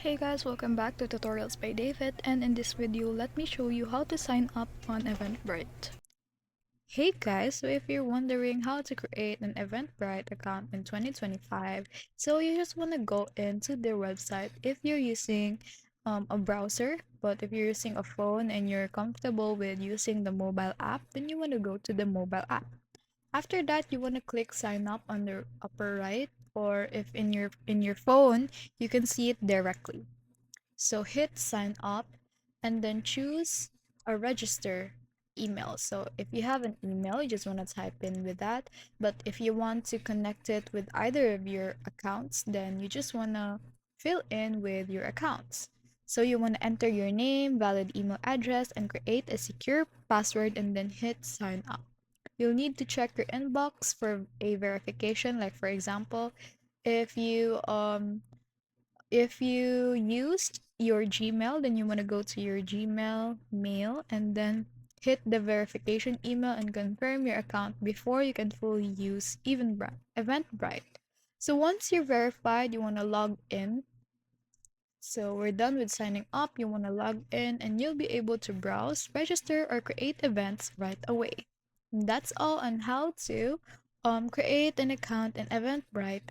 Hey guys, welcome back to Tutorials by David, and in this video, let me show you how to sign up on Eventbrite. Hey guys, so if you're wondering how to create an Eventbrite account in 2025, so you just want to go into their website if you're using a browser, but if you're using a phone and you're comfortable with using the mobile app, then you want to go to the mobile app. After that, you want to click sign up on the upper right, or if in your phone, you can see it directly. So hit sign up and then choose a register email. So if you have an email, you just want to type in with that. But if you want to connect it with either of your accounts, then you just want to fill in with your accounts. So you want to enter your name, valid email address, and create a secure password and then hit sign up. You'll need to check your inbox for a verification. Like for example, if you used your Gmail, then you want to go to your Gmail mail and then hit the verification email and confirm your account before you can fully use Eventbrite. So once you're verified, you want to log in. So we're done with signing up. You want to log in and you'll be able to browse, register, or create events right away. And that's all on how to create an account in Eventbrite